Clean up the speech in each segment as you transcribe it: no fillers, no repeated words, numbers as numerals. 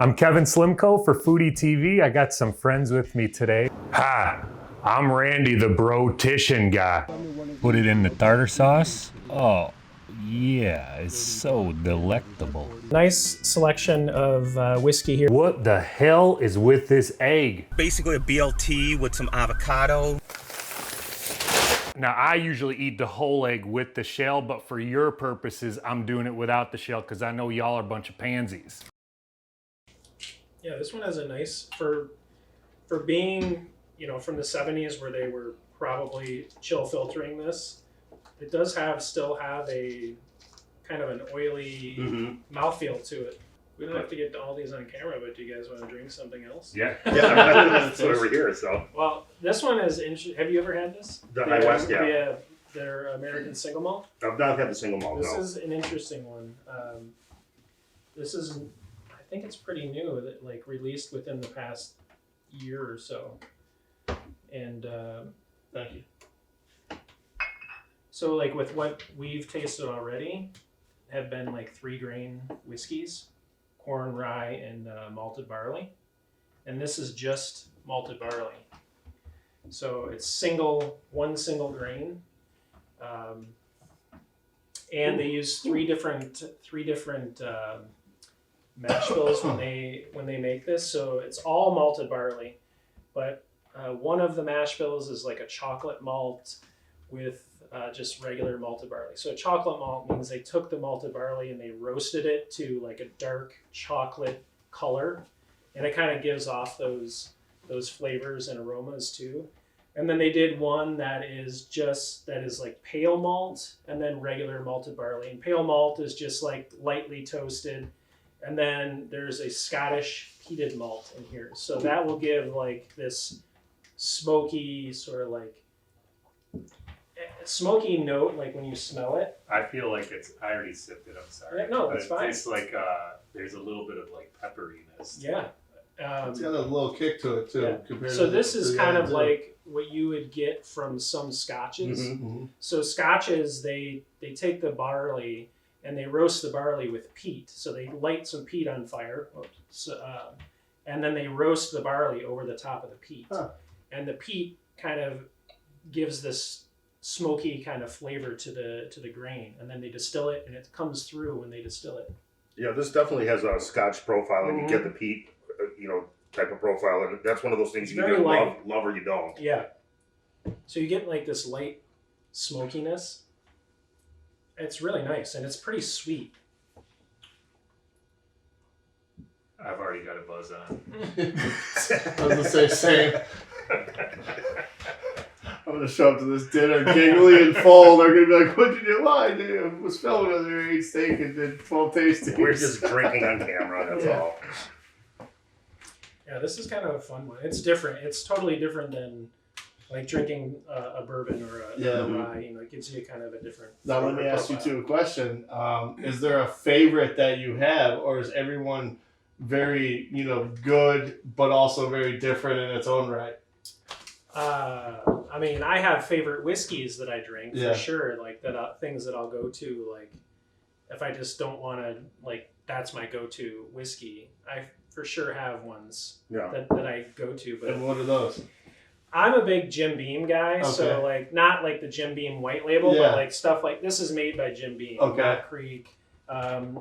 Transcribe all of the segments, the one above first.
I'm Kevin Slimko for Foody TV. I got some friends with me today. Hi, I'm Randy, the brotician guy. Put it in the tartar sauce. Oh, yeah, it's so delectable. Nice selection of whiskey here. What the hell is with this egg? Basically a BLT with some avocado. Now, I usually eat the whole egg with the shell, but for your purposes, I'm doing it without the shell because I know y'all are a bunch of pansies. Yeah, this one has a nice, for being, from the 70s where they were probably chill filtering this, it does still have a kind of an oily mouthfeel to it. We don't have to get all these on camera, but do you guys want to drink something else? Yeah, that's why we're here. So, well, this one is interesting. Have you ever had this? The High West, yeah. Their American single malt. I've not had the single malt. This is an interesting one. This is, I think it's pretty new. That like released within the past year or so. And Thank you. So like with what we've tasted already, have been like 3-grain whiskeys. Corn, rye, and malted barley. And this is just malted barley. So it's one single grain. And they use three different mash bills when they make this. So it's all malted barley. But one of the mash bills is like a chocolate malt with just regular malted barley. So chocolate malt means they took the malted barley and they roasted it to like a dark chocolate color, and it kind of gives off those flavors and aromas too. And then they did one that is like pale malt and then regular malted barley. And pale malt is just like lightly toasted, and then there's a Scottish peated malt in here. So that will give like this smoky sort of like smoky note, like when you smell it. I feel like I already sipped it, I'm sorry. Yeah, no, it's fine. It's like, there's a little bit of like pepperiness. Yeah. It's got a little kick to it too. Yeah. So this is kind of like what you would get from some scotches. Mm-hmm. So scotches, they take the barley and they roast the barley with peat. So they light some peat on fire, and then they roast the barley over the top of the peat. Huh. And the peat kind of gives this smoky kind of flavor to the grain, and then they distill it, and it comes through when they distill it. Yeah, this definitely has a Scotch profile, and you get the peat, type of profile, and that's one of those things It's you very either light. love or you don't. Yeah. So you get like this light smokiness. It's really nice, and it's pretty sweet. I've already got a buzz on. I was gonna say same. I'm gonna show up to this dinner giggly and full. They're gonna be like, "What did you do? Why? I was filming as we ate steak and did 12 tastings." We're just drinking on camera. That's all. Yeah, this is kind of a fun one. It's different. It's totally different than like drinking a bourbon or a rye. It gives you kind of a different. Now let me ask you profile. two a question. Is there a favorite that you have, or is everyone very good but also very different in its own right? I mean, I have favorite whiskeys that I drink Yeah. for sure. Like things that I'll go to. Like if I just don't want to, like that's my go-to whiskey. I for sure have ones that I go to. But And what are those? I'm a big Jim Beam guy, so Okay. like not like the Jim Beam white label, Yeah. but like stuff like this is made by Jim Beam, Okay. Knott Creek.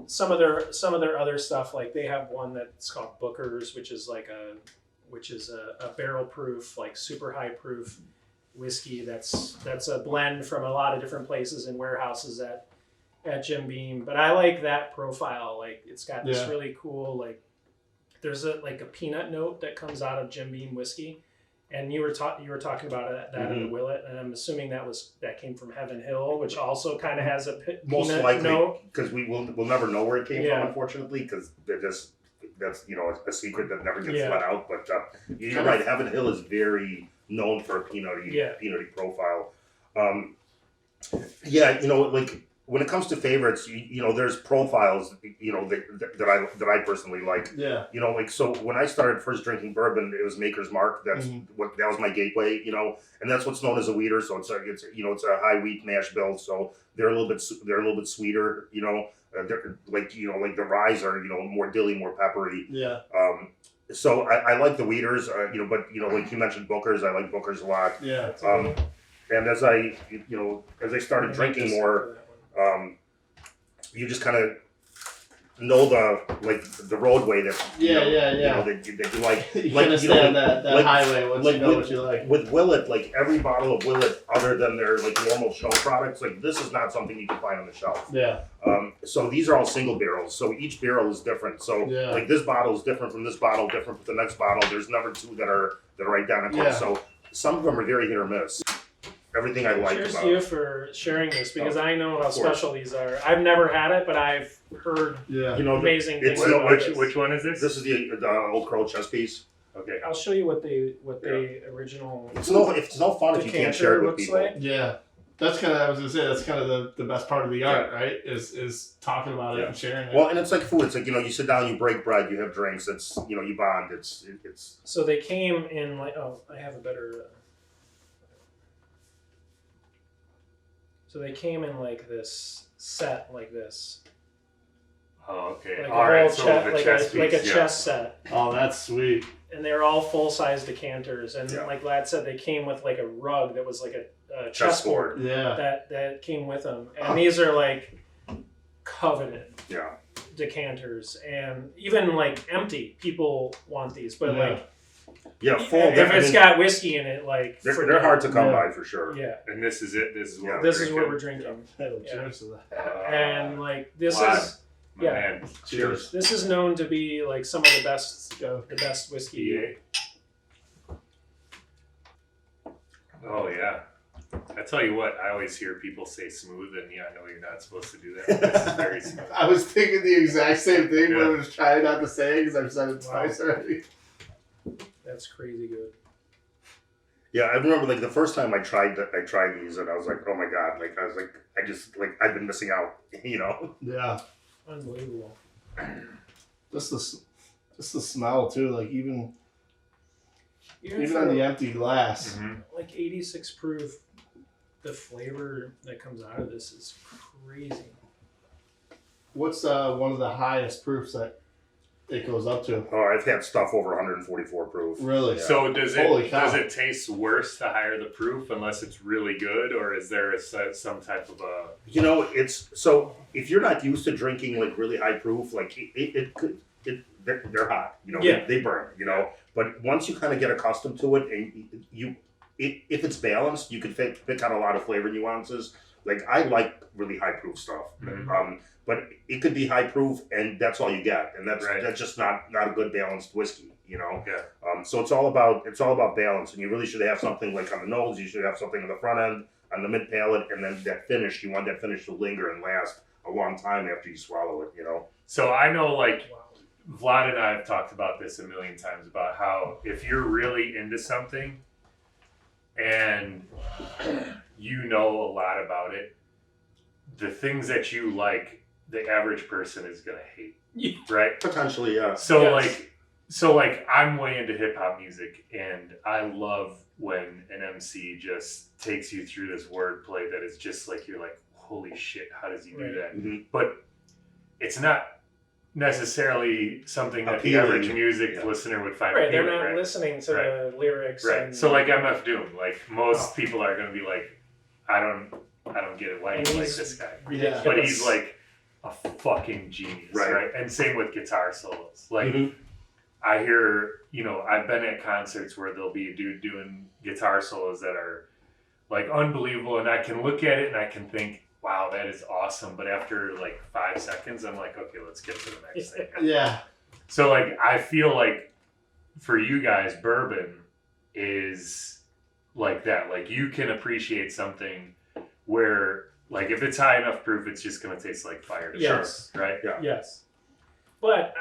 Some of their other stuff, like they have one that's called Booker's, which is a barrel proof, like super high proof whiskey. That's a blend from a lot of different places and warehouses at Jim Beam. But I like that profile. Like it's got this really cool, like there's a peanut note that comes out of Jim Beam whiskey. And you were talking about that in the Willet, and I'm assuming that came from Heaven Hill, which also kind of has a Most peanut likely, note. because we'll never know where it came Yeah. from, unfortunately, because that's a secret that never gets let out. But you're right, Heaven Hill is very known for a peanutty profile. Like when it comes to favorites, there's profiles, that I personally like. Yeah. So when I started first drinking bourbon, it was Maker's Mark. That was my gateway. And that's what's known as a wheater. So it's a high wheat mash bill. So they're a little bit sweeter. like like the ryes are more dilly, more peppery. Yeah. So I like the wheaters, but like you mentioned Booker's, I like Booker's a lot. Yeah. And as I started drinking more, you just kind of know the roadway that that you like. You like understand that highway once you know what you like. With Willet, like every bottle of Willet, other than their like normal show products, like this is not something you can find on the shelf. Yeah. So these are all single barrels. So each barrel is different. So like this bottle is different from this bottle, different from the next bottle. There's never two that are identical. Yeah. So some of them are very hit or miss. Everything I like Cheers about to you it. for sharing this because I know how special these are. I've never had it, but I've heard amazing things about this. Which one is this? This is the Old Crow chess piece. Okay, I'll show you what the original. It's no fun if you can't share it with people. Like. Yeah, that's kind of I was gonna say that's kind of the best part of the art, right? Is talking about it and sharing it. Well, and it's like food. It's like you sit down, you break bread, you have drinks. It's you bond. It's. So they came in like I have a better. So they came in like this set, like this. Oh, okay. Like all right, so chest, the like chest like a piece, chest set. Oh, that's sweet. And they're all full-size decanters, and like Lad said, they came with like a rug that was like a chessboard. Yeah. That came with them, and these are like coveted. Yeah. Decanters, and even like empty, people want these, but like. Yeah, full. If it's got whiskey in it, like they're hard to come by for sure. Yeah. And this is it. This is what we're drinking. Cheers to that. And like this is man. Cheers. This is known to be like some of the best whiskey. Oh yeah. I tell you what, I always hear people say smooth, and I know you're not supposed to do that. But this is very smooth. I was thinking the exact same thing, but I was trying not to say it because I've said it twice already. That's crazy good. Yeah, I remember like the first time I tried these, and I was like, oh my god, like I was like, I've been missing out, Yeah. Unbelievable. Just the smell too, like even on the empty glass. Mm-hmm. Like 86 proof, the flavor that comes out of this is crazy. What's one of the highest proofs that it goes up to? Oh, I've had stuff over 144 proof. Really? Yeah. So does it taste worse the higher the proof unless it's really good, or is there some type of a? It's so if you're not used to drinking like really high proof, like they're hot. They burn. But once you kind of get accustomed to it, and if it's balanced, you can pick out a lot of flavor nuances. Like I like really high proof stuff. Mm-hmm. But it could be high proof, and that's all you get, and that's just not a good balanced whiskey, Yeah. So it's all about balance, and you really should have something like on the nose. You should have something on the front end, on the mid palate, and then that finish. You want that finish to linger and last a long time after you swallow it. So I know, like Vlad and I have talked about this a million times about how if you're really into something, and you know a lot about it, the things that you like, the average person is gonna hate, right? Potentially, yeah. So like I'm way into hip hop music, and I love when an MC just takes you through this wordplay that is just like you're like, holy shit, how does he do that? Mm-hmm. But it's not necessarily something that appealing. The average music listener would find appealing. They're not listening to the lyrics. Right. And, so like MF Doom, like most people are gonna be like, I don't get it. Why do you like this guy? Yeah. But he's like a fucking genius, right? And same with guitar solos. Like I hear, I've been at concerts where there'll be a dude doing guitar solos that are like unbelievable, and I can look at it and I can think, wow, that is awesome. But after like 5 seconds, I'm like, okay, let's get to the next thing. Yeah. So like I feel like for you guys, bourbon is like that. Like you can appreciate something where, like, if it's high enough proof, it's just going to taste like fire. Yes. Sure, right? Yeah. Yes. But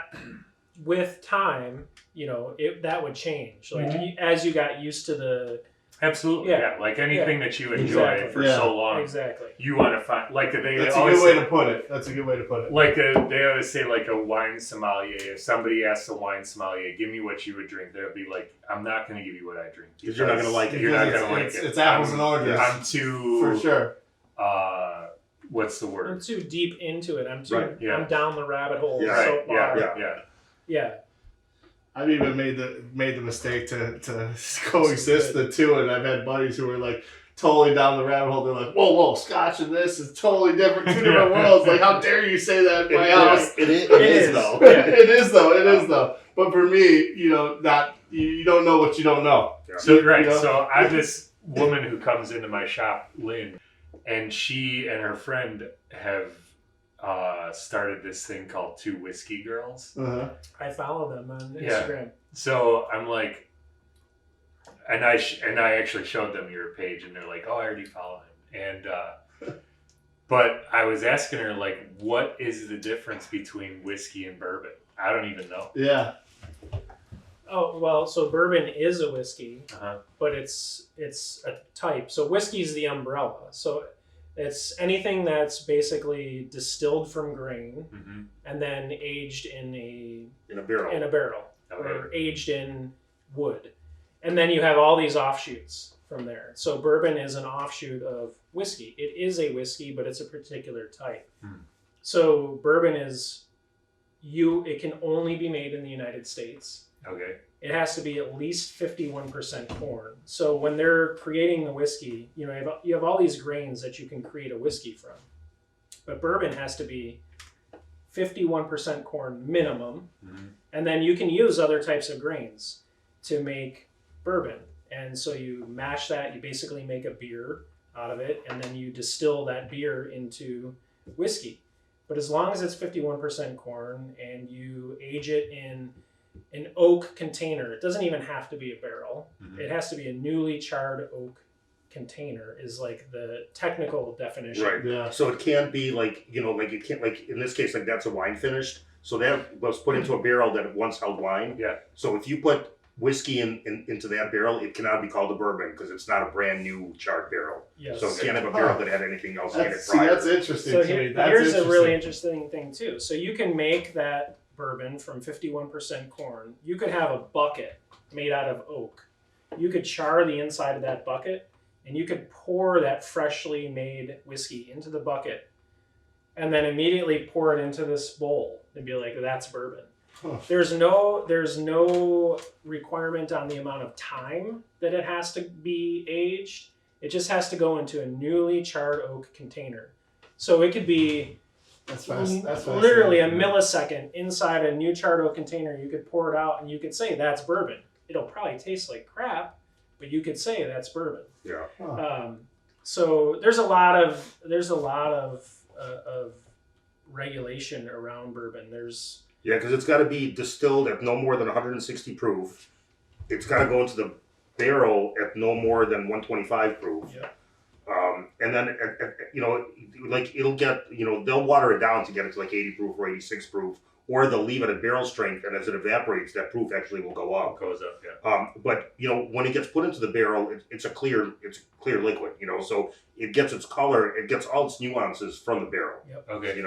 with time, that would change. Like as you got used to the. Absolutely. Yeah. Like anything that you enjoy for so long. Exactly. You want to find, like That's a good way to put it. That's a good way to put it. Like they always say, like a wine sommelier. If somebody asks a wine sommelier, give me what you would drink, they'll be like, I'm not going to give you what I drink. Because you're not going to like it. You're not going to like it. It's apples and oranges. I'm too... For sure. what's the I'm word? too deep into it. I'm too. Right, yeah. I'm down the rabbit hole Yeah, so Right. far. Yeah. Yeah. I've even made the mistake to coexist the two, and I've had buddies who are like totally down the rabbit hole. They're like, whoa, Scotch and this is totally different, two different worlds. Like, how dare you say that in my house? It is though. Yeah. It is though. But for me, not you don't know what you don't know. Yeah. So right, You know? so I have this woman who comes into my shop, Lynn, and she and her friend have started this thing called Two Whiskey Girls. Uh-huh. I follow them on Yeah. Instagram. So I'm like, and I actually showed them your page, and they're like, "Oh, I already follow him." And but I was asking her like, what is the difference between whiskey and bourbon? I don't even know. Yeah. Oh well, so bourbon is a whiskey, Uh-huh. but it's a type. So whiskey is the umbrella. So it's anything that's basically distilled from grain Mm-hmm. and then aged in In a barrel. a barrel Okay. or aged in wood, and then you have all these offshoots from there. So bourbon is an offshoot of whiskey. It is a whiskey, but it's a particular type. Hmm. So bourbon is it can only be made in the United States. Okay. It has to be at least 51% corn. So when they're creating the whiskey, you have all these grains that you can create a whiskey from. But bourbon has to be 51% corn minimum. Mm-hmm. And then you can use other types of grains to make bourbon. And so you mash that, you basically make a beer out of it, and then you distill that beer into whiskey. But as long as it's 51% corn and you age it in an oak container, it doesn't even have to be a barrel. Mhm. It has to be a newly charred oak container is like the technical definition. Right. Yeah. So it can't be like, like you can't, like in this case, like that's a wine finished. So that was put into a barrel that once held wine. Yeah. So if you put whiskey into that barrel, it cannot be called a bourbon because it's not a brand new charred barrel. Yes. So it can't have a barrel that had anything else in it That's prior. interesting So to me. That's here's interesting. a really interesting thing too. So you can make that bourbon from 51% corn. You could have a bucket made out of oak. You could char the inside of that bucket, and you could pour that freshly made whiskey into the bucket, and then immediately pour it into this bowl and be like, "That's bourbon." Huh. There's no requirement on the amount of time that it has to be aged. It just has to go into a newly charred oak container. So it could be That's literally a fascinating. millisecond inside a new charred oak container. You could pour it out and you could say that's bourbon. It'll probably taste like crap, but you could say that's bourbon. Yeah. Huh. So there's a lot of regulation around bourbon. There's Yeah, because it's got to be distilled at no more than 160 proof. It's got to go into the barrel at no more than 125 proof. Yeah. And then, like it'll get, they'll water it down to get it to like 80 proof or 86 proof, or they'll leave it at barrel strength, and as it evaporates, that proof actually will go up. Goes up. Yeah. But when it gets put into the barrel, it's clear liquid. So it gets its color, it gets all its nuances from the barrel. Okay.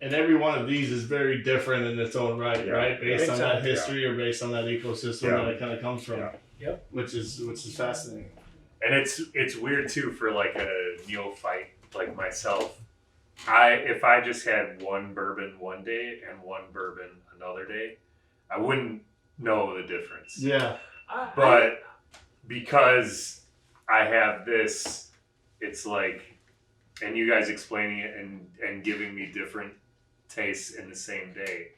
And every one of these is very different in its own right, Yeah. right? Based on that Exactly. history or based on that ecosystem Yeah. that it kind of comes from. Yeah. Yep. Which is fascinating. And it's weird too for like a neophyte like myself. If I just had one bourbon one day and one bourbon another day, I wouldn't know the difference. Yeah. But because I have this, it's like, and you guys explaining it and giving me different tastes in the same day,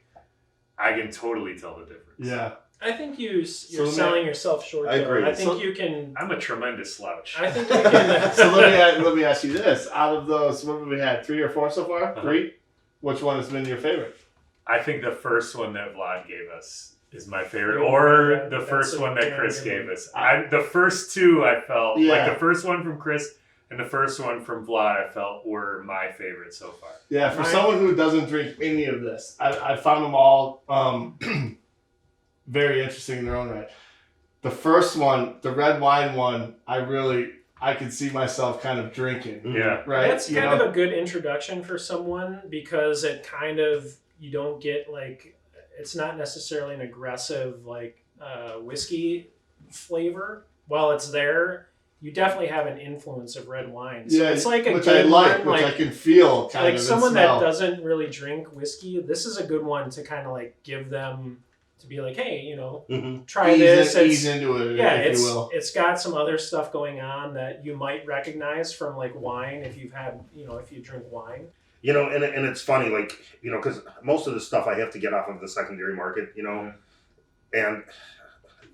I can totally tell the difference. Yeah. I think you're So selling yourself short. I there. agree. I think So- you can. I'm a tremendous slouch. I think you can. So let me ask you this: out of those, what have we had? 3 or 4 so far? Uh-huh. 3. Which one has been your favorite? I think the first one that Vlad gave us is my favorite, Yeah, or the that's first a one that damn Chris good gave one. us. The first two I felt Yeah. like the first one from Chris and the first one from Vlad I felt were my favorite so far. Yeah, for Mine- someone who doesn't drink any of this, I found them all very interesting in their own right. The first one, the red wine one, I could see myself kind of drinking. Yeah. Right? That's kind of a good introduction for someone because it kind of you don't get like it's not necessarily an aggressive like whiskey flavor. While it's there, you definitely have an influence of red wine. So Yeah, it's like a which good I like, one, which I can feel kind like of someone the smell. that doesn't really drink whiskey. This is a good one to kind of like give them to be like, hey, you know, try this. Ease into it, yeah, if you will. It's got some other stuff going on that you might recognize from like wine if you've had, you know, if you drink wine. You know, and it's funny, like, you know, because most of the stuff I have to get off of the secondary market, you know, and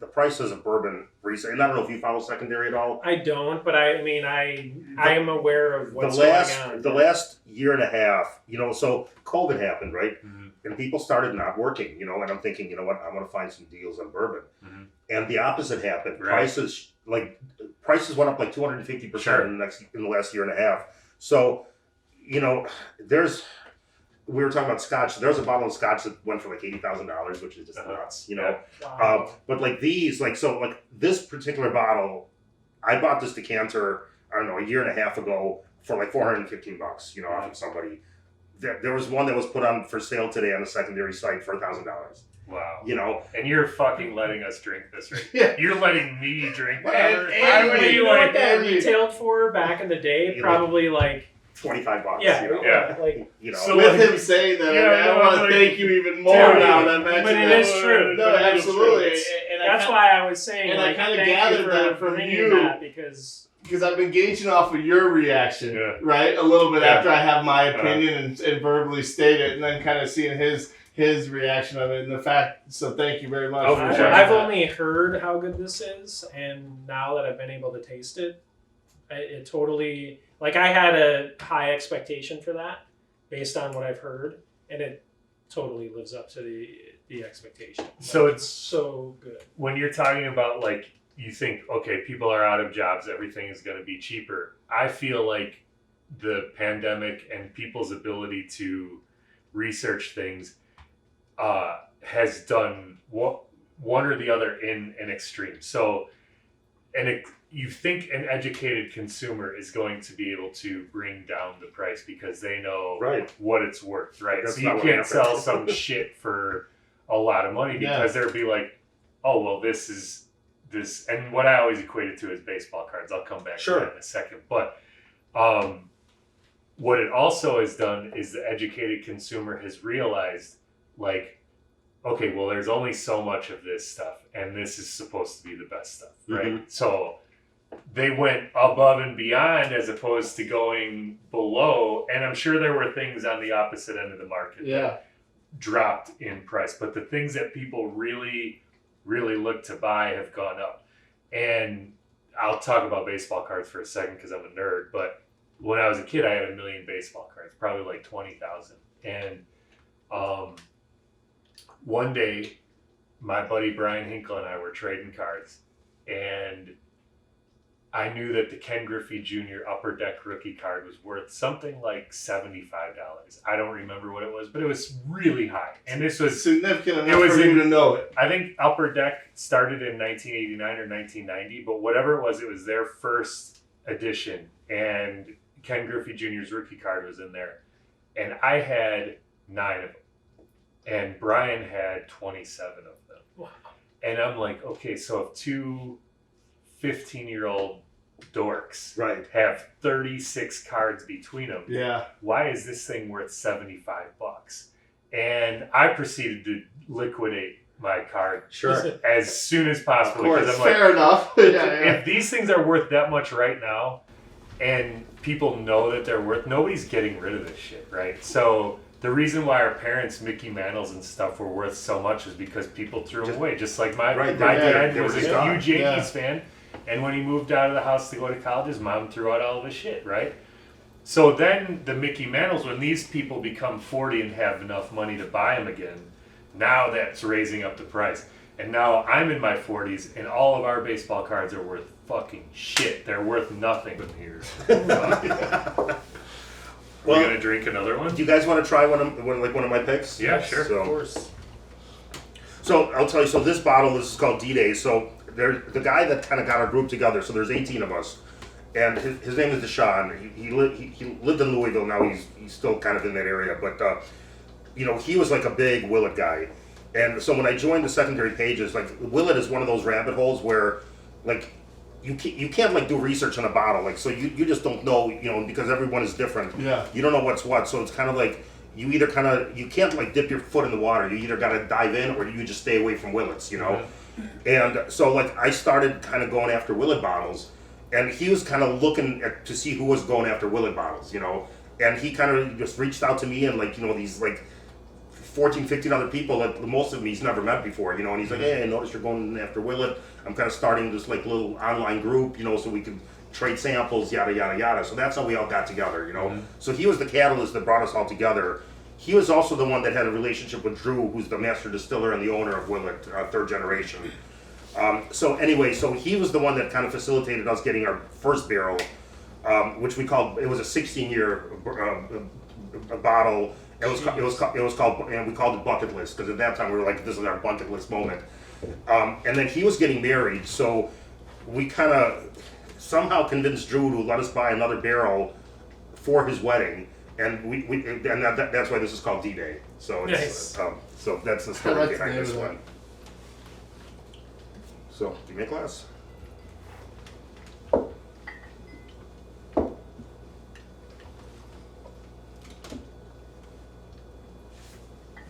the prices of bourbon recently, and I don't know if you follow secondary at all. I don't, but I mean, I am aware of what's going on. The last year and a half, you know, so COVID happened, right? And people started not working, you know, and I'm thinking, you know what, I want to find some deals on bourbon. And the opposite happened. Right. Prices went up like 250% in the last year and a half. So, you know, we were talking about scotch. There's a bottle of scotch that went for like $80,000, which is just nuts, you know. Wow. But like these, like this particular bottle, I bought this decanter, I don't know, a year and a half ago for like $415, you know, off of somebody. There was one that was put on for sale today on the secondary site for $1,000. Wow. You know, and you're fucking letting us drink this, right? Yeah. You're letting me drink And I would be you know what like, that retailed for back in the day? Probably like $25. Yeah, you know? Yeah. like You know, So With like- him saying that, Yeah, I want to thank you even more Dude, now that I mentioned but it that. is true. No, But it is absolutely. true. And I that's kinda- why I was saying, and like, I kinda thank you gathered for that from bringing you. that because I've been gauging off of your reaction, Yeah. right? A little bit Yeah. after I have my opinion and verbally state it, and then kind of seeing his reaction of it and the fact. So thank you very much. Oh, for for sharing sure. I've that. only heard how good this is, and now that I've been able to taste it, it totally, like, I had a high expectation for that based on what I've heard, and it totally lives up to the expectation. So Like, it's so good. when you're talking about like you think, okay, people are out of jobs, everything is going to be cheaper. I feel like the pandemic and people's ability to research things has done one or the other in an extreme. So, you think an educated consumer is going to be able to bring down the price because they know what it's worth, right? That's so not you what can't happened. sell some shit for a lot of money because they'll be like, oh, well, this is this. And what I always equate it to is baseball cards. I'll come back to that in a second. But what it also has done is the educated consumer has realized, like, okay, well, there's only so much of this stuff, and this is supposed to be the best stuff, right? So they went above and beyond as opposed to going below, and I'm sure there were things on the opposite end of the market that dropped in price, but the things that people really, really look to buy have gone up. And I'll talk about baseball cards for a second because I'm a nerd, but when I was a kid, I had 1 million baseball cards, probably like 20,000. And one day, my buddy Brian Hinkle and I were trading cards, and I knew that the Ken Griffey Jr. Upper Deck rookie card was worth something like $75. I don't remember what it was, but it was really high. And this was significant enough for you to know it. I think Upper Deck started in 1989 or 1990, but whatever it was their first edition. And Ken Griffey Jr.'s rookie card was in there. And I had 9 of them. And Brian had 27 of them. Wow. And I'm like, okay, so if two 15-year-old dorks have 36 cards between them, why is this thing worth $75? And I proceeded to liquidate my card as soon as possible. Of course, because I'm like, fair enough. if these things are worth that much right now, and people know that they're worth, nobody's getting rid of this shit, right? So the reason why our parents' Mickey Mantles and stuff were worth so much is because people threw them away. Just like my dad was a huge Yankees fan, and when he moved out of the house to go to college, his mom threw out all of his shit, right? So then the Mickey Mantles, when these people become 40 and have enough money to buy them again, now that's raising up the price. And now I'm in my 40s, and all of our baseball cards are worth fucking shit. They're worth nothing from here. We're gonna drink another one. Do you guys want to try one of my picks? Yeah, sure. Of course. So I'll tell you. So this bottle, this is called D-Day. So the guy that kind of got our group together. So there's 18 of us, and his name is Deshaun. He lived in Louisville. Now he's still kind of in that area, but he was like a big Willett guy. And so when I joined the secondary pages, like Willett is one of those rabbit holes where, like, you can't like do research on a bottle, like, so you just don't know, because everyone is different. Yeah. You don't know what's what, so it's kind of like you either you can't like dip your foot in the water. You either got to dive in or you just stay away from Willets, And so like I started kind of going after Willet bottles, and he was kind of looking to see who was going after Willet bottles, and he kind of just reached out to me and like these like 14, 15 other people that most of them he's never met before, and he's like, hey, I noticed you're going after Willet. I'm kind of starting this like little online group, so we could trade samples, yada, yada, yada. So that's how we all got together, So he was the catalyst that brought us all together. He was also the one that had a relationship with Drew, who's the master distiller and the owner of Willet, third generation. So anyway, so he was the one that kind of facilitated us getting our first barrel, which we called, it was a 16-year bottle. It was called, and we called it Bucket List, because at that time we were like, this is our bucket list moment. And then he was getting married, so we kind of somehow convinced Drew to let us buy another barrel for his wedding, and that's why this is called D-Day. So it's, nice. So that's the story behind this one. So, do you make glass?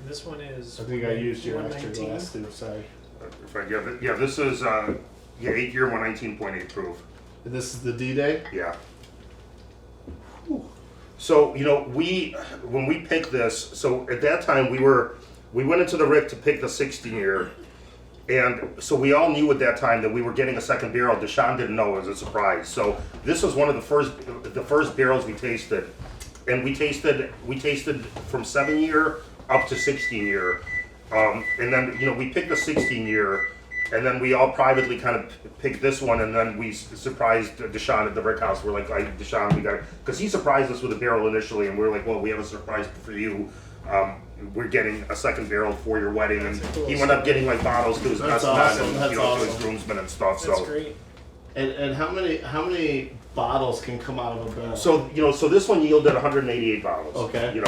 This one is. I think I used your extra 119. glass too. Sorry. Yeah, this is 8-year 119.8 proof. This is the D-Day? Yeah. So when we picked this, so at that time we went into the rick to pick the 16-year, and so we all knew at that time that we were getting a second barrel. Deshaun didn't know, it was a surprise. So this was one of the first barrels we tasted, and we tasted from 7-year up to 16-year, and then we picked the 16-year. And then we all privately kind of picked this one, and then we surprised Deshaun at the Rick House. We're like, Deshaun, we got it. Because he surprised us with a barrel initially, and we were like, well, we have a surprise for you. We're getting a second barrel for your wedding. And cool he would up getting like bottles to his best man and That's to awesome. his groomsmen and stuff. That's So great. And how many bottles can come out of a barrel? so this one yielded 188 bottles. Okay.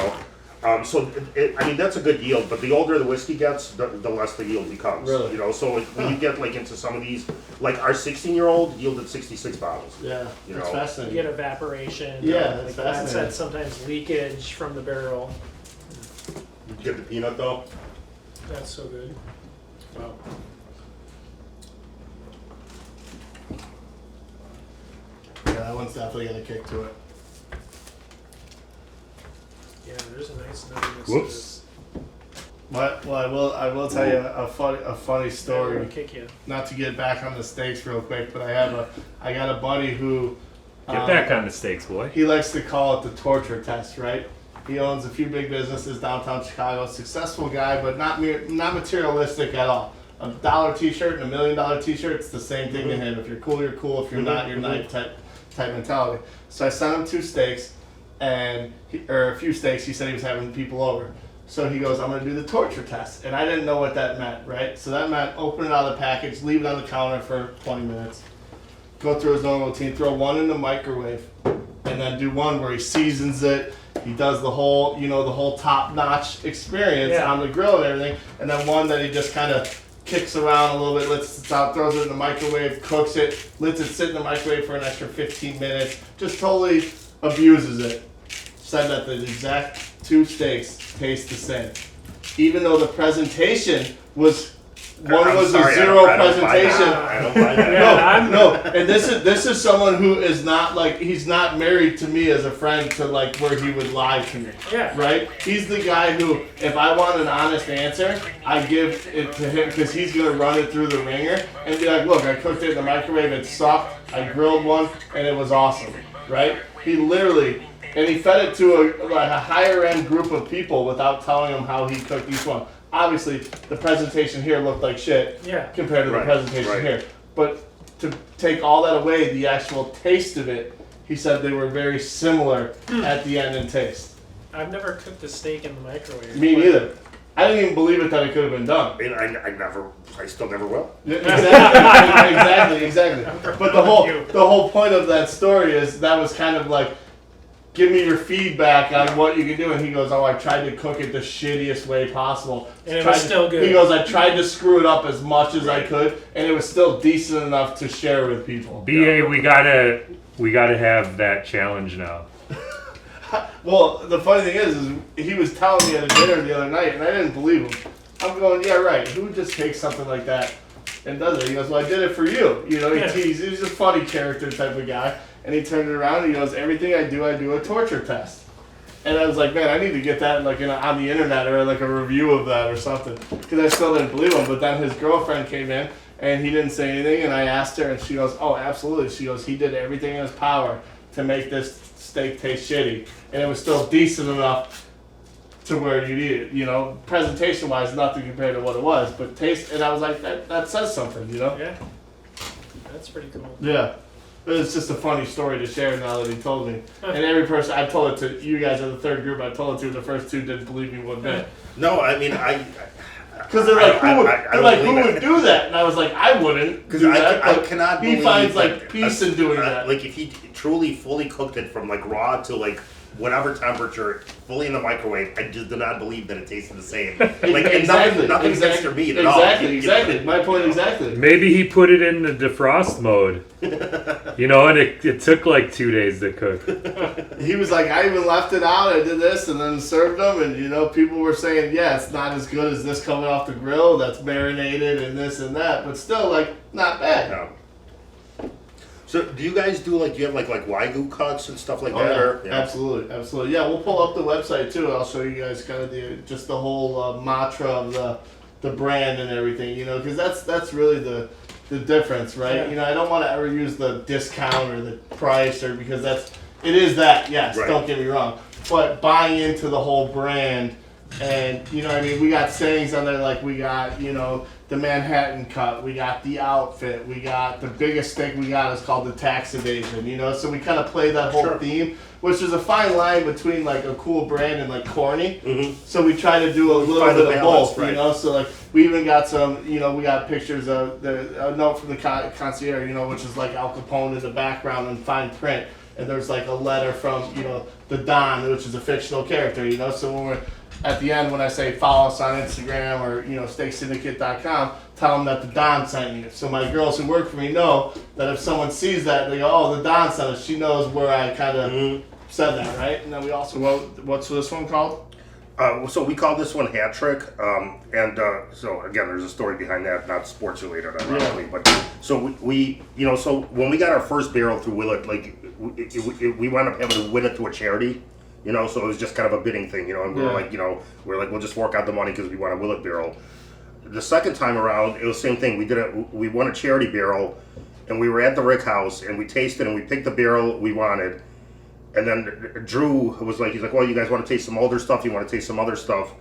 So that's a good yield, but the older the whiskey gets, the less the yield becomes. Really? So when you get like into some of these, like our 16-year-old yielded 66 bottles. Yeah, that's You fascinating. get evaporation. Yeah, that's like fascinating. that, sometimes leakage from the barrel. Did you get the peanut though? That's so good. Wow. Yeah, that one's definitely got a kick to it. Yeah, there's a nice nuttiness. Whoops. Well, I will tell you a funny Story. story. Kick you. Not to get back on the steaks real quick, but I got a buddy who Get back on the stakes, boy. he likes to call it the torture test, right? He owns a few big businesses downtown Chicago. Successful guy, but not materialistic at all. $1 T-shirt and $1 million T-shirt, it's the same thing to him. If you're cool, you're cool. If you're not, you're not. Type mentality. So I sent him 2 steaks, or a few steaks. He said he was having people over. So he goes, I'm going to do the torture test. And I didn't know what that meant, right? So that meant open it out of the package, leave it on the counter for 20 minutes, go through his normal routine, throw one in the microwave, and then do one where he seasons it. He does the whole, the whole top-notch experience on the grill and everything. And then one that he just kind of kicks around a little bit, lets it out, throws it in the microwave, cooks it, lets it sit in the microwave for an extra 15 minutes, just totally abuses it. Said that the exact 2 steaks taste the same. Even though the presentation was, one was a zero presentation. I don't buy that. Yeah, No, and this is someone who is not like, he's not married to me as a friend to like where he would lie to me. Yeah. Right? He's the guy who, if I want an honest answer, I give it to him because he's gonna run it through the ringer and be like, look, I cooked it in the microwave, it sucked, I grilled one, and it was awesome. Right? He literally, and he fed it to a higher end group of people without telling them how he cooked each one. Obviously, the presentation here looked like shit compared to the presentation here. But to take all that away, the actual taste of it, he said they were very similar at the end in taste. I've never cooked a steak in the microwave. Me neither. I didn't even believe it that it could have been done. And I still never will. Exactly. But the whole point of that story is that was kind of like, give me your feedback on what you can do. And he goes, oh, I tried to cook it the shittiest way possible. And it was still good. He goes, I tried to screw it up as much as I could, and it was still decent enough to share with people. BA, we gotta have that challenge now. Well, the funny thing is he was telling me at a dinner the other night, and I didn't believe him. I'm going, yeah, right. Who just takes something like that and does it? He goes, well, I did it for you. You know, he's a funny character type of guy. And he turned it around and he goes, everything I do a torture test. And I was like, man, I need to get that like on the internet or like a review of that or something. Because I still didn't believe him. But then his girlfriend came in and he didn't say anything. And I asked her and she goes, oh, absolutely. She goes, he did everything in his power to make this steak taste shitty. And it was still decent enough to where you'd eat it. You know, presentation-wise, nothing compared to what it was. But taste, and I was like, that says something, you know? Yeah. That's pretty cool. Yeah. It's just a funny story to share now that he told me. And every person, I told it to, you guys are the third group I told it to, the first two didn't believe me one bit. No, I mean, because they're like, who would do that? And I was like, I wouldn't do that. I cannot believe he finds like peace in doing that. Like if he truly fully cooked it from like raw to like whatever temperature, fully in the microwave, I just do not believe that it tasted the same. Like exactly, nothing's extra meat at all. Exactly. My point exactly. Maybe he put it in the defrost mode. You know, and it took like 2 days to cook. He was like, I even left it out, I did this, and then served them, and you know, people were saying, yeah, it's not as good as this coming off the grill that's marinated and this and that, but still, like, not bad. No. So do you guys do like, do you have like Wagyu cuts and stuff like that? Or, yeah. Absolutely. Yeah, we'll pull up the website too. I'll show you guys kind of the whole mantra of the brand and everything. You know, because that's really the difference, right? Yeah. You know, I don't want to ever use the discount or the price or because it is that. Yes, right. Don't get me wrong, but buying into the whole brand. And, you know, I mean, we got sayings on there like we got, you know, the Manhattan cut, we got the outfit, we got the biggest steak we got is called the tax evasion, you know, so we kind of play that whole theme, which is a fine line between like a cool brand and like corny. Mm-hmm. So we try to do a little bit of both, right. You know, so like we even got some, you know, we got pictures of a note from the concierge, you know, which is like Al Capone in the background in fine print. And there's like a letter from, you know, the Don, which is a fictional character, you know, so when we're at the end, when I say follow us on Instagram or, you know, steaksyndicate.com, tell them that the Don sent you. So my girls who work for me know that if someone sees that, they go, oh, the Don sent us. She knows where I kind of said that, right? And then we also, what's this one called? So we call this one Hat Trick. So again, there's a story behind that, not sports related, ironically. Yeah. But so we, you know, so when we got our first barrel through Willett, like we wound up having to win it to a charity. You know, so it was just kind of a bidding thing, you know, and we were like, you know, we'll just fork out the money because we want a Willett barrel. The second time around, it was the same thing. We won a charity barrel, and we were at the Rick House, and we tasted, and we picked the barrel we wanted. And then Drew was like, he's like, well, you guys want to taste some older stuff? You want to taste some other stuff?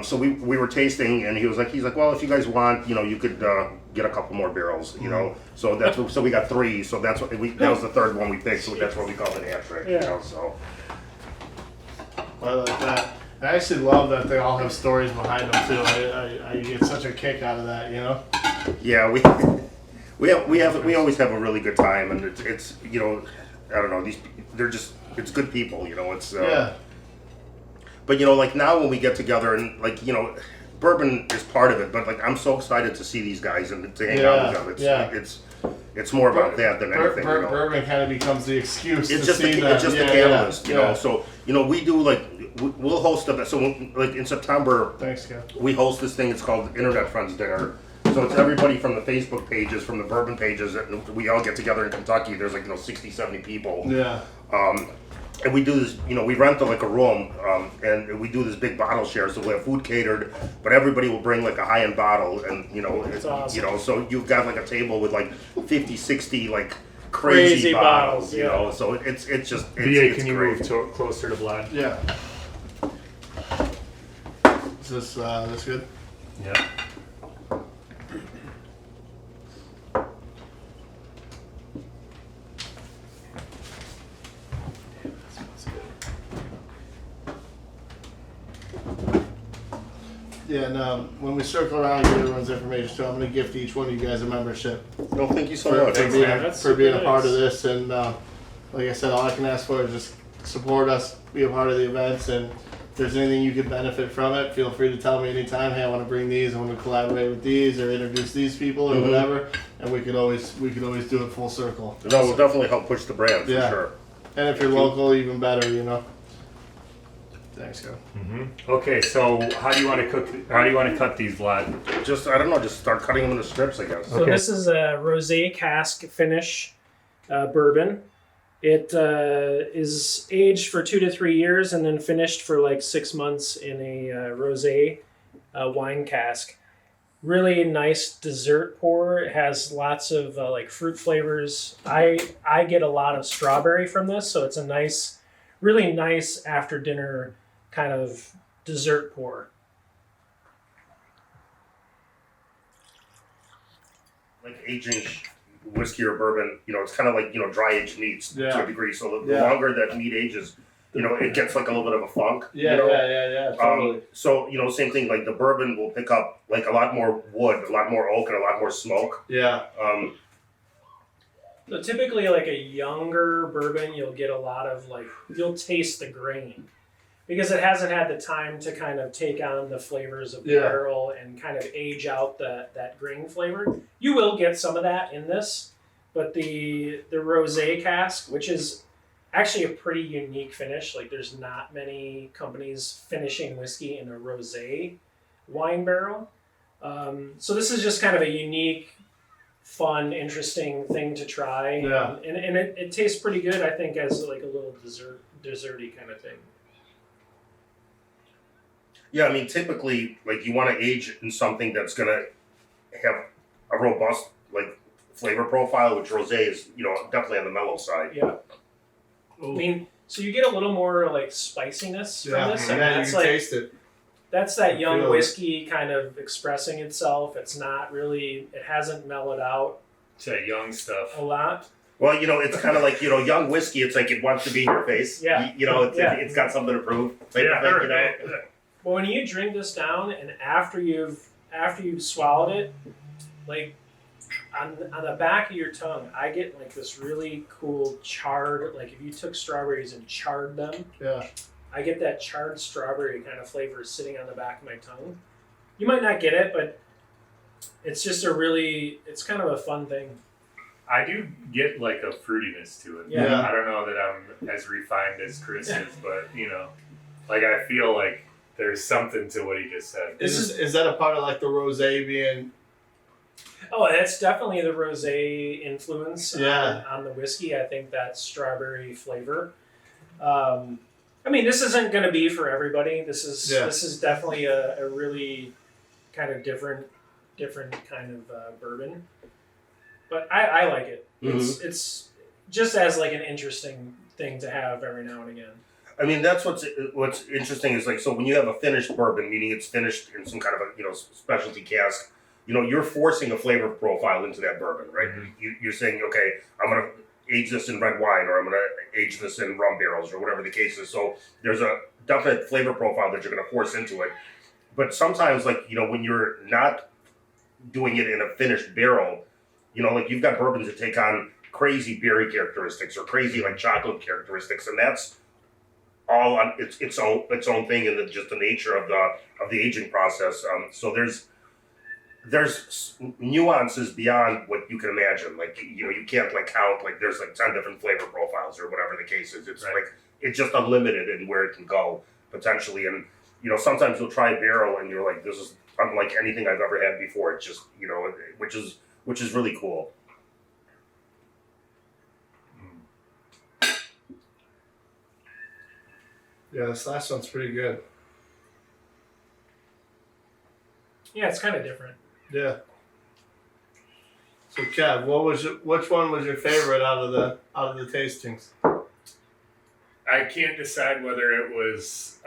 So we were tasting, and he's like, well, if you guys want, you know, you could get a couple more barrels, you know. So so we got 3. So that was the third one we picked. So that's what we called it, Hat Trick. Yeah. You know, so. I like that. I actually love that they all have stories behind them too. I get such a kick out of that, you know. Yeah, we always have a really good time, and it's you know, I don't know, it's good people, you know. It's yeah. But you know, like now when we get together and like you know, Bourbon is part of it, but like I'm so excited to see these guys and to hang out with them. It's more about that than anything. You know? Bourbon kind of becomes the excuse. It's just the catalyst, you know. So you know, we do like we'll host a so like in September. Thanks, Ken. We host this thing. It's called Internet Friends Dinner. So it's everybody from the Facebook pages, from the Bourbon pages, and we all get together in Kentucky. There's like 60, 70 people. Yeah. And we do this, you know, we rent a room, and we do this big bottle share. So we have food catered, but everybody will bring like a high-end bottle, and you know, awesome. You know, so you've got like a table with like 50, 60 like crazy bottles, you know. So it's just. BA, can you move closer to Vlad? Yeah. Is this good? Yeah. Yeah, and when we circle around and get everyone's information, so I'm going to gift each one of you guys a membership. Well, thank you so much. For being a part of this, and like I said, all I can ask for is just support us, be a part of the events, and if there's anything you could benefit from it, feel free to tell me anytime. Hey, I want to bring these. I want to collaborate with these, or introduce these people, or whatever. And we could always do it full circle. No, we'll definitely help push the brand for sure. And if you're local, even better. Thanks, Scott. Okay, so how do you want to cook? How do you want to cut these, Vlad? Just I don't know. Just start cutting them into strips, I guess. So this is a rosé cask finish bourbon. It is aged for 2 to 3 years and then finished for like 6 months in a rosé wine cask. Really nice dessert pour. It has lots of like fruit flavors. I get a lot of strawberry from this, so it's a nice, really nice after dinner kind of dessert pour. Like aging whiskey or bourbon, it's kind of like dry aged meats to a degree. So the longer that meat ages, it gets like a little bit of a funk. Yeah, totally. So same thing. Like the bourbon will pick up like a lot more wood, a lot more oak, and a lot more smoke. Yeah. So typically, like a younger bourbon, you'll get a lot of you'll taste the grain because it hasn't had the time to kind of take on the flavors of the barrel and kind of age out that grain flavor. You will get some of that in this, but the rosé cask, which is actually a pretty unique finish. Like there's not many companies finishing whiskey in a rosé wine barrel. So this is just kind of a unique, fun, interesting thing to try. Yeah. And it tastes pretty good, I think, as like a little desserty kind of thing. Yeah, I mean, typically, like you want to age in something that's gonna have a robust flavor profile, which rosé is definitely on the mellow side. Yeah. I mean, so you get a little more spiciness from this. And you can taste it. That's that young whiskey kind of expressing itself. It's not really, it hasn't mellowed out. It's that young stuff. A lot. Well, it's kind of like, young whiskey, it's like it wants to be in your face. Yeah. It's got something to prove. Well, when you drink this down and after you've swallowed it, on the back of your tongue, I get this really cool charred, if you took strawberries and charred them. Yeah. I get that charred strawberry kind of flavor sitting on the back of my tongue. You might not get it, but it's just it's kind of a fun thing. I do get a fruitiness to it. Yeah. I don't know that I'm as refined as Chris is, but I feel like there's something to what he just said. Is that a part of the rosé being? Oh, that's definitely the rosé influence Yeah. on the whiskey. I think that strawberry flavor. I mean, this isn't going to be for everybody. This is definitely a really kind of different kind of bourbon. But I like it. Mm-hmm. It's just as an interesting thing to have every now and again. I mean, that's what's interesting is so when you have a finished bourbon, meaning it's finished in some kind of a specialty cask, you're forcing a flavor profile into that bourbon, right? Mm-hmm. You're saying, okay, I'm gonna age this in red wine, or I'm gonna age this in rum barrels, or whatever the case is. So there's a definite flavor profile that you're gonna force into it. But sometimes, when you're not doing it in a finished barrel, you've got bourbons that take on crazy berry characteristics or crazy chocolate characteristics, and that's all on its own thing in just the nature of the aging process. So there's nuances beyond what you can imagine. You can't count there's 10 different flavor profiles or whatever the case is. It's it's just unlimited in where it can go potentially. And sometimes you'll try a barrel and you're this is unlike anything I've ever had before. It's just which is really cool. Yeah, this last one's pretty good. Yeah, it's kind of different. Yeah. So, Kev, which one was your favorite out of the tastings? I can't decide whether it was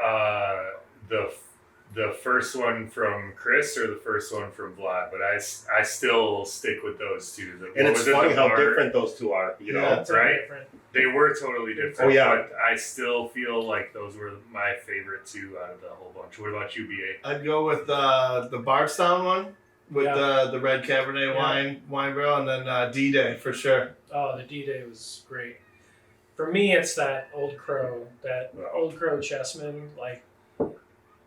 the first one from Chris or the first one from Vlad, but I still stick with those two. And it's funny how different those two are, Yeah, right? Different. They were totally different. Oh, yeah. But I still feel like those were my favorite two out of the whole bunch. What about you, BA? I'd go with the Bardstown one with the red Cabernet wine barrel, and then D-Day for sure. Oh, the D-Day was great. For me, it's that Old Crow Chessman, like,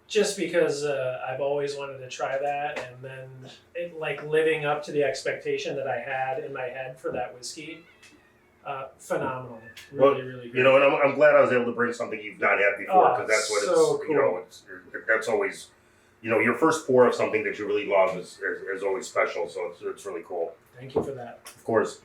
just because I've always wanted to try that, and then it, like, living up to the expectation that I had in my head for that whiskey, phenomenal, really good. You know, and I'm glad I was able to bring something you've not had before, because that's what so it's, you know, that's always, you know, your first pour of something that you really love is always special, so it's really cool. Thank you for that. Of course.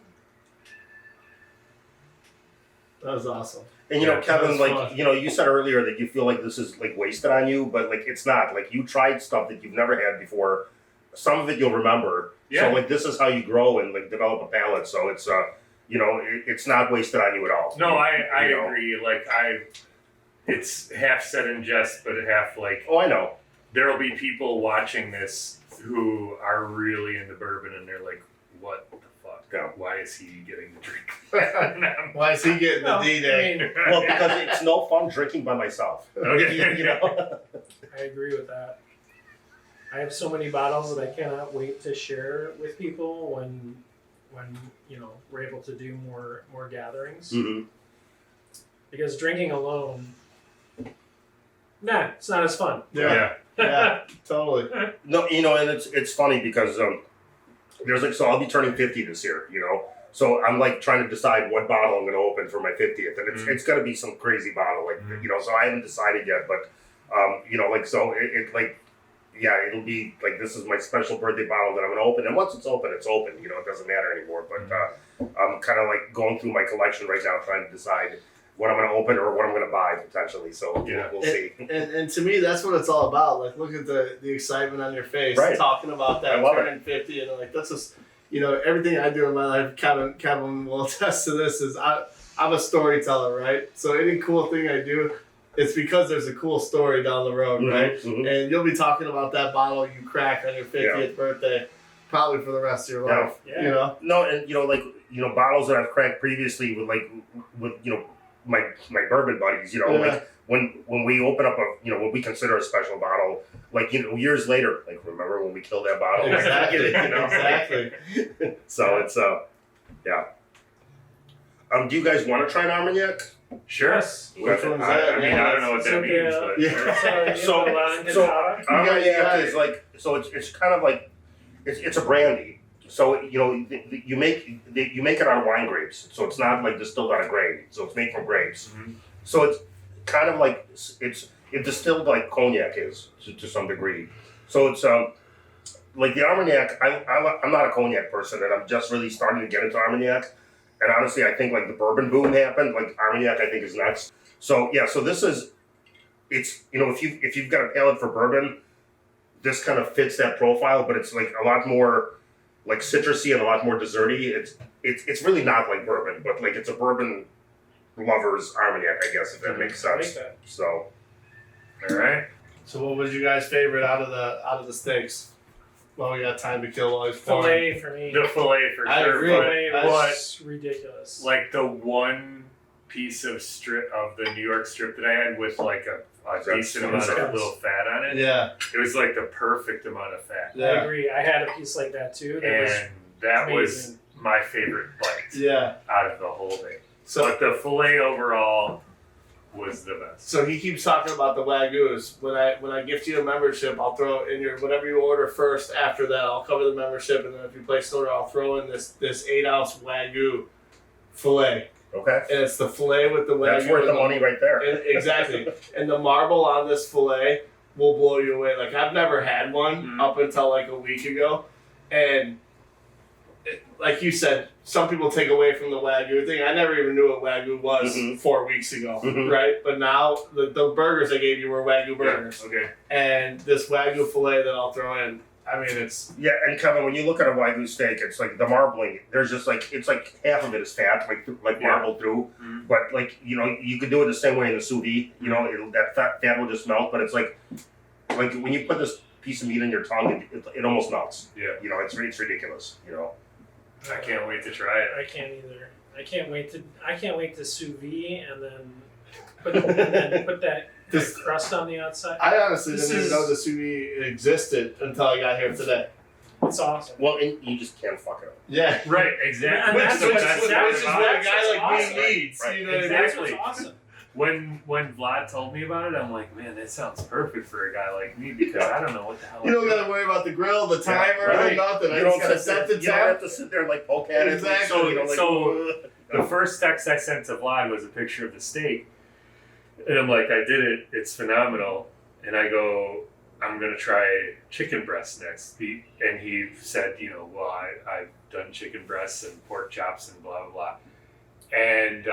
That was awesome. And you know, Kevin, like, fun. you know, you said earlier that you feel like this is like wasted on you, but like it's not. Like you tried stuff that you've never had before. Some of it you'll remember. Yeah. So like this is how you grow and like develop a palate. So it's you know, it's not wasted on you at all. No, I You know? agree. Like it's half said in jest, but half like, Oh, I know. there'll be people watching this who are really into bourbon, and they're like, "What the fuck? Yeah. Why is he getting the drink?" Why is he getting the Well, D-Day? I mean, Well, because it's no fun drinking by myself. Okay. You know. I agree with that. I have so many bottles that I cannot wait to share with people when you know we're able to do more gatherings. Mm-hmm. Because drinking alone, it's not as fun. Yeah. Yeah, totally. No, you know, and it's funny because there's like, so I'll be turning 50 this year, you know. So I'm like trying to decide what bottle I'm going to open for my 50th, and it's going to be some crazy bottle, like you know. So I haven't decided yet, but you know, like so it like yeah, it'll be like this is my special birthday bottle that I'm going to open, and once it's open, it's open. You know, it doesn't matter anymore. But I'm kind of like going through my collection right now, trying to decide what I'm going to open or what I'm going to buy potentially. So we'll see. And to me, that's what it's all about. Like, look at the excitement on your face, Right. talking about that I love turning 50, and like that's just, you know, everything I do in my life. Kevin will attest to this. Is I'm a storyteller, right? So any cool thing I do, it's because there's a cool story down the road, right? Mm-hmm. And you'll be talking about that bottle you cracked on your 50th birthday, probably for the rest of your life. Yeah. You know. No, and you know, like you know, bottles that I've cracked previously with you know my bourbon buddies, you know, like when we open up what we consider a special bottle, like you know, years later, like remember when we killed that bottle? Exactly. You know? Exactly. So it's yeah. Do you guys want to try an Armagnac? Sure. Yes. Which one's that? I mean, I don't know what that So means, the- but Yeah. So Armagnac is like it's kind of like it's a brandy. So you know you make it on wine grapes. So it's not like distilled on a grain. So it's made from grapes. Mhm. So it's kind of like it's distilled like cognac is to some degree. So it's like the Armagnac. I'm not a cognac person, and I'm just really starting to get into Armagnac. And honestly, I think like the bourbon boom happened. Like Armagnac, I think is next. So yeah, so this is it's you know if you've got a palate for bourbon, this kind of fits that profile. But it's like a lot more like citrusy and a lot more desserty. It's really not like bourbon, but like it's a bourbon lover's Armagnac, I guess, if that makes I like sense. that. So all right. So what was you guys' favorite out of the steaks? Well, we got time to kill while he's pouring. Filet for me. The fillet for I sure. agree. Filet But was ridiculous. like the one piece of strip of the New York strip that I had with like a decent amount of little fat on it. Yeah. It was like the perfect amount of fat. I Yeah. agree. I had a piece like that too. That was And that was amazing. my favorite bite Yeah. out of the whole thing. So But the fillet overall was the best. so he keeps talking about the Wagyus. When I gift you a membership, I'll throw in your whatever you order first. After that, I'll cover the membership, and then if you place an order, I'll throw in this 8-ounce Wagyu fillet. okay, And it's the fillet with the Wagyu. that's worth the and money right there. And, exactly. And the marble on this fillet will blow you away. Like, I've never had one up until like a week ago. And like you said, some people take away from the Wagyu thing. I never even knew what Wagyu was 4 weeks ago, right? But now the burgers I gave you were Wagyu burgers. Okay. And this Wagyu fillet that I'll throw in, I mean, it's... Yeah, and Kevin, when you look at a Wagyu steak, it's like the marbling. There's just like it's like half of it is fat, like marbled through. Mhm. But like you know, you could do it the same way in the sous vide. You know, that fat will just melt. But it's like when you put this piece of meat in your tongue, it almost melts. Yeah. You know, it's ridiculous. You know. I can't wait to try it. I can't either. I can't wait to sous vide and then put that This- crust on the outside. I honestly This didn't even is- know the sous vide existed until I got here today. It's awesome. Well, and you just can't fuck it up. Yeah. Right, exactly. And Which that's is what's- what that's a what's guy like awesome. me needs. Right. You know what I mean? That's Exactly. what's awesome. When Vlad told me about it, I'm like, man, that sounds perfect for a guy like me because I don't know what the hell. You don't gotta worry about the grill, the timer, Right. nothing. I You just don't, gotta set the you don't have temp. to sit there and like poke at it. Exactly. Like, you know, like, So- The first text I sent to Vlad was a picture of the steak, and I'm like, I did it. It's phenomenal. And I go, I'm gonna try chicken breast next. And he said, you know, well, I've done chicken breasts and pork chops and blah blah blah. And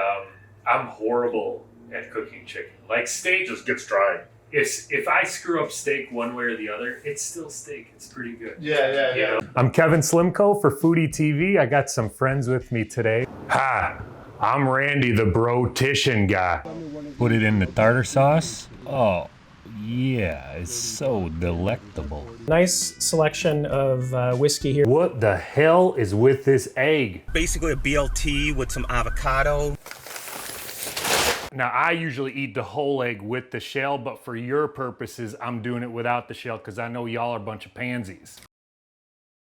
I'm horrible at cooking chicken. Like steak just gets dry. if I screw up steak one way or the other, it's still steak. It's pretty good. Yeah. You know? I'm Kevin Slimko for Foody TV. I got some friends with me today. Hi, I'm Randy, the Bro-tician guy. Put it in the tartar sauce. Oh, yeah, it's so delectable. Nice selection of whiskey here. What the hell is with this egg? Basically a BLT with some avocado. Now, I usually eat the whole egg with the shell, but for your purposes, I'm doing it without the shell because I know y'all are a bunch of pansies.